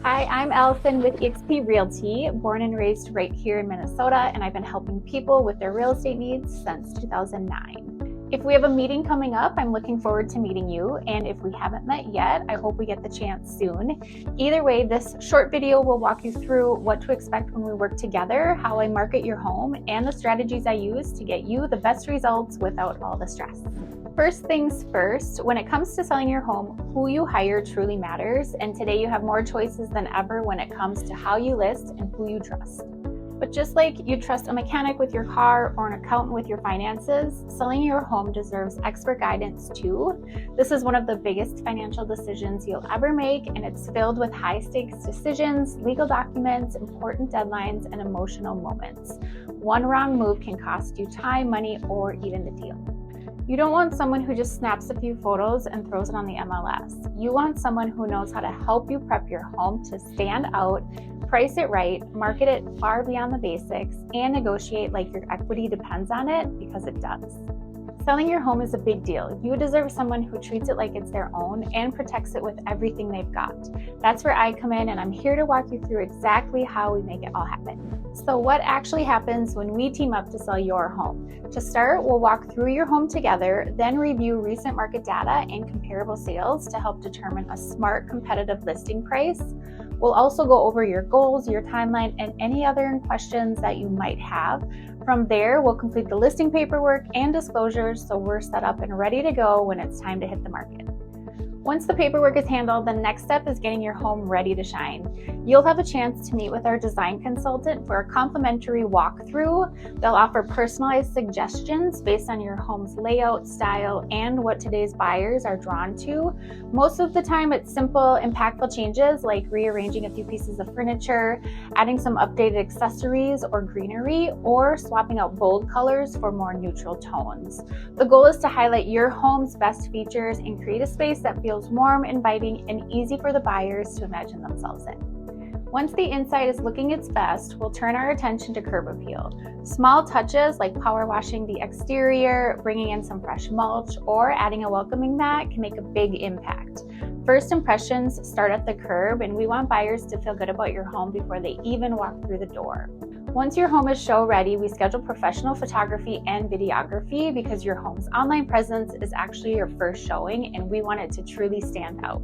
Hi, I'm Allison with eXp Realty, born and raised right here in Minnesota, and I've been helping people with their real estate needs since 2009. If we have a meeting coming up, I'm looking forward to meeting you, and if we haven't met yet, I hope we get the chance soon. Either way, this short video will walk you through what to expect when we work together, how I market your home, and the strategies I use to get you the best results without all the stress. First things first, when it comes to selling your home, who you hire truly matters, and today you have more choices than ever when it comes to how you list and who you trust. But just like you trust a mechanic with your car or an accountant with your finances, selling your home deserves expert guidance too. This is one of the biggest financial decisions you'll ever make, and it's filled with high-stakes decisions, legal documents, important deadlines, and emotional moments. One wrong move can cost you time, money, or even the deal. You don't want someone who just snaps a few photos and throws it on the MLS. You want someone who knows how to help you prep your home to stand out, price it right, market it far beyond the basics, and negotiate like your equity depends on it, because it does. Selling your home is a big deal. You deserve someone who treats it like it's their own and protects it with everything they've got. That's where I come in, and I'm here to walk you through exactly how we make it all happen. So what actually happens when we team up to sell your home? To start, we'll walk through your home together, then review recent market data and comparable sales to help determine a smart, competitive listing price. We'll also go over your goals, your timeline, and any other questions that you might have. From there, we'll complete the listing paperwork and disclosures so we're set up and ready to go when it's time to hit the market. Once the paperwork is handled, the next step is getting your home ready to shine. You'll have a chance to meet with our design consultant for a complimentary walkthrough. They'll offer personalized suggestions based on your home's layout, style, and what today's buyers are drawn to. Most of the time, it's simple, impactful changes like rearranging a few pieces of furniture, adding some updated accessories or greenery, or swapping out bold colors for more neutral tones. The goal is to highlight your home's best features and create a space that feels warm, inviting, and easy for the buyers to imagine themselves in. Once the inside is looking its best, we'll turn our attention to curb appeal. Small touches like power washing the exterior, bringing in some fresh mulch, or adding a welcoming mat can make a big impact. First impressions start at the curb, and we want buyers to feel good about your home before they even walk through the door. Once your home is show ready, we schedule professional photography and videography because your home's online presence is actually your first showing, and we want it to truly stand out.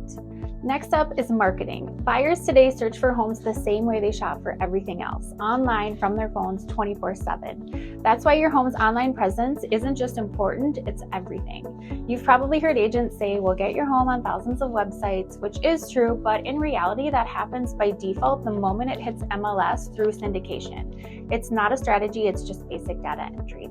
Next up is marketing. Buyers today search for homes the same way they shop for everything else, online from their phones 24/7. That's why your home's online presence isn't just important, it's everything. You've probably heard agents say, we'll get your home on thousands of websites, which is true, but in reality, that happens by default the moment it hits MLS through syndication. It's not a strategy, it's just basic data entry.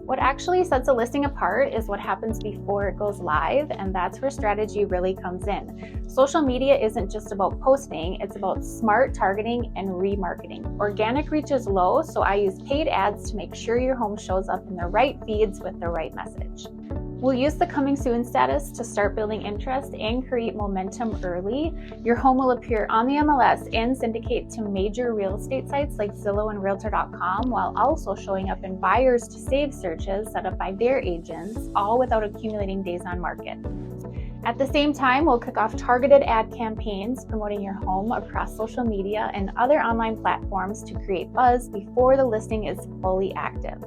What actually sets a listing apart is what happens before it goes live, and that's where strategy really comes in. Social media isn't just about posting, it's about smart targeting and remarketing. Organic reach is low, so I use paid ads to make sure your home shows up in the right feeds with the right message. We'll use the coming soon status to start building interest and create momentum early. Your home will appear on the MLS and syndicate to major real estate sites like Zillow and Realtor.com, while also showing up in buyers to save searches set up by their agents, all without accumulating days on market. At the same time, we'll kick off targeted ad campaigns promoting your home across social media and other online platforms to create buzz before the listing is fully active.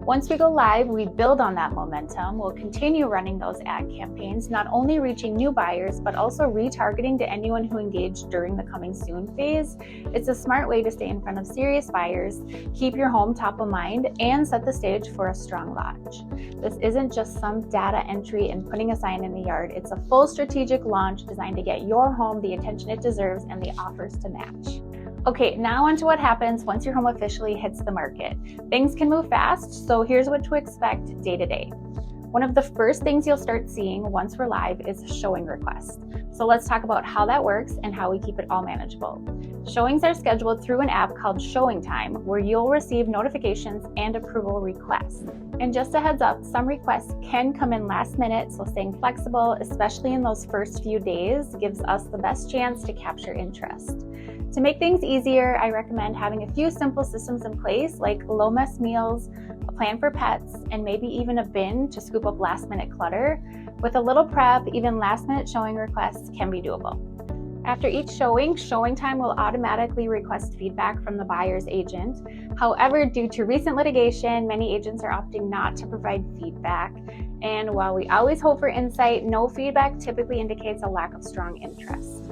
Once we go live, we build on that momentum. We'll continue running those ad campaigns, not only reaching new buyers, but also retargeting to anyone who engaged during the coming soon phase. It's a smart way to stay in front of serious buyers, keep your home top of mind, and set the stage for a strong launch. This isn't just some data entry and putting a sign in the yard. It's a full strategic launch designed to get your home the attention it deserves and the offers to match. Okay, now on to what happens once your home officially hits the market. Things can move fast, so here's what to expect day to day. One of the first things you'll start seeing once we're live is showing requests. So let's talk about how that works and how we keep it all manageable. Showings are scheduled through an app called Showing Time, where you'll receive notifications and approval requests. And just a heads up, some requests can come in last minute, so staying flexible, especially in those first few days, gives us the best chance to capture interest. To make things easier, I recommend having a few simple systems in place like low mess meals, a plan for pets, and maybe even a bin to scoop up last minute clutter. With a little prep, even last minute showing requests can be doable. After each showing time will automatically request feedback from the buyer's agent. However, due to recent litigation, many agents are opting not to provide feedback. And while we always hope for insight, no feedback typically indicates a lack of strong interest.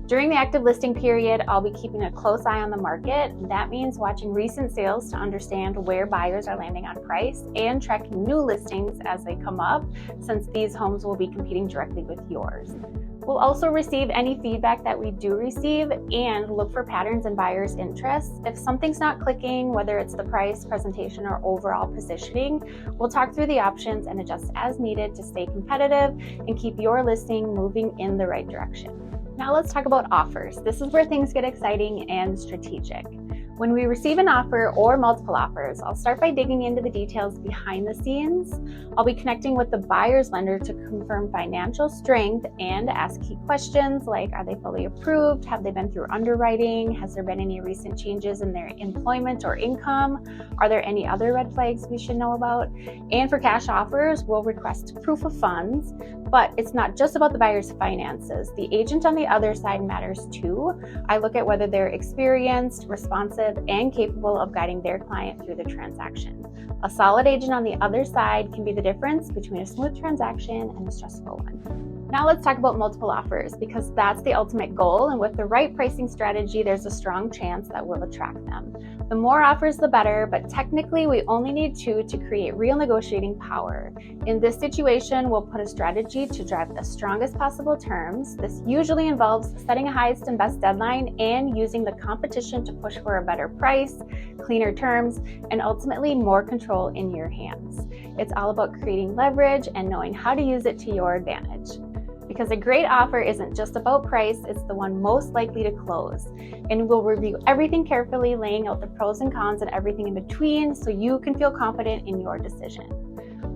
During the active listing period, I'll be keeping a close eye on the market. That means watching recent sales to understand where buyers are landing on price and tracking new listings as they come up, since these homes will be competing directly with yours. We'll also receive any feedback that we do receive and look for patterns in buyers' interests. If something's not clicking, whether it's the price, presentation, or overall positioning, we'll talk through the options and adjust as needed to stay competitive and keep your listing moving in the right direction. Now let's talk about offers. This is where things get exciting and strategic. When we receive an offer or multiple offers, I'll start by digging into the details behind the scenes. I'll be connecting with the buyer's lender to confirm financial strength and ask key questions like, are they fully approved? Have they been through underwriting? Has there been any recent changes in their employment or income? Are there any other red flags we should know about? And for cash offers, we'll request proof of funds. But it's not just about the buyer's finances. The agent on the other side matters too. I look at whether they're experienced, responsive, and capable of guiding their client through the transaction. A solid agent on the other side can be the difference between a smooth transaction and a stressful one. Now let's talk about multiple offers, because that's the ultimate goal, and with the right pricing strategy, there's a strong chance that we'll attract them. The more offers, the better, but technically we only need 2 to create real negotiating power. In this situation, we'll put a strategy to drive the strongest possible terms. This usually involves setting a highest and best deadline and using the competition to push for a better price, cleaner terms, and ultimately more control in your hands. It's all about creating leverage and knowing how to use it to your advantage. Because a great offer isn't just about price, it's the one most likely to close. And we'll review everything carefully, laying out the pros and cons and everything in between so you can feel confident in your decision.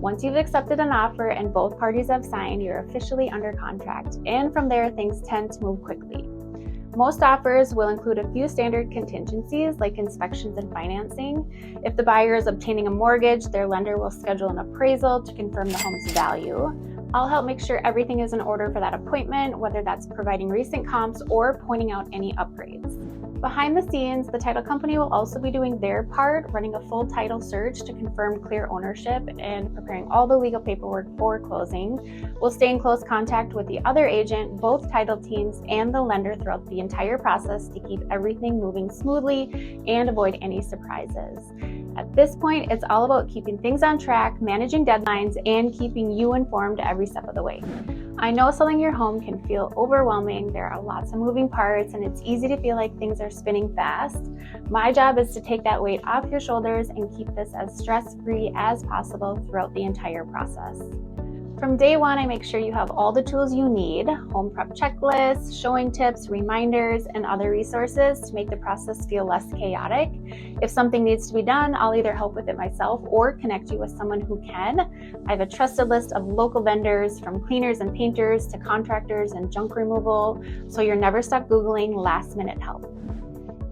Once you've accepted an offer and both parties have signed, you're officially under contract. And from there, things tend to move quickly. Most offers will include a few standard contingencies like inspections and financing. If the buyer is obtaining a mortgage, their lender will schedule an appraisal to confirm the home's value. I'll help make sure everything is in order for that appointment, whether that's providing recent comps or pointing out any upgrades. Behind the scenes, the title company will also be doing their part, running a full title search to confirm clear ownership and preparing all the legal paperwork for closing. We'll stay in close contact with the other agent, both title teams, and the lender throughout the entire process to keep everything moving smoothly and avoid any surprises. At this point, it's all about keeping things on track, managing deadlines, and keeping you informed every step of the way. I know selling your home can feel overwhelming. There are lots of moving parts, and it's easy to feel like things are spinning fast. My job is to take that weight off your shoulders and keep this as stress-free as possible throughout the entire process. From day one, I make sure you have all the tools you need: home prep checklists, showing tips, reminders, and other resources to make the process feel less chaotic. If something needs to be done, I'll either help with it myself or connect you with someone who can. I have a trusted list of local vendors, from cleaners and painters to contractors and junk removal, so you're never stuck Googling last-minute help.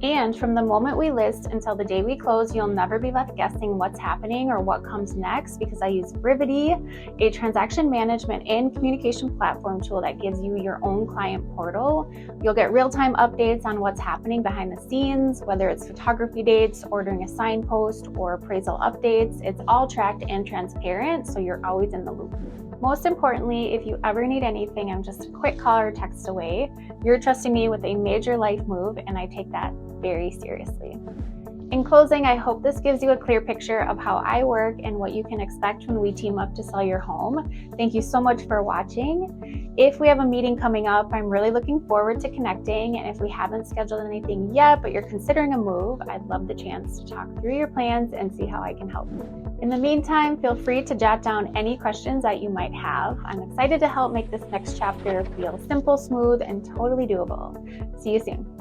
And from the moment we list until the day we close, you'll never be left guessing what's happening or what comes next, because I use Vivvity, a transaction management and communication platform tool that gives you your own client portal. You'll get real-time updates on what's happening behind the scenes, whether it's photography dates, ordering a signpost, or appraisal updates. It's all tracked and transparent, so you're always in the loop. Most importantly, if you ever need anything, I'm just a quick call or text away. You're trusting me with a major life move, and I take that very seriously. In closing, I hope this gives you a clear picture of how I work and what you can expect when we team up to sell your home. Thank you so much for watching. If we have a meeting coming up, I'm really looking forward to connecting. And if we haven't scheduled anything yet, but you're considering a move, I'd love the chance to talk through your plans and see how I can help. In the meantime, feel free to jot down any questions that you might have. I'm excited to help make this next chapter feel simple, smooth, and totally doable. See you soon.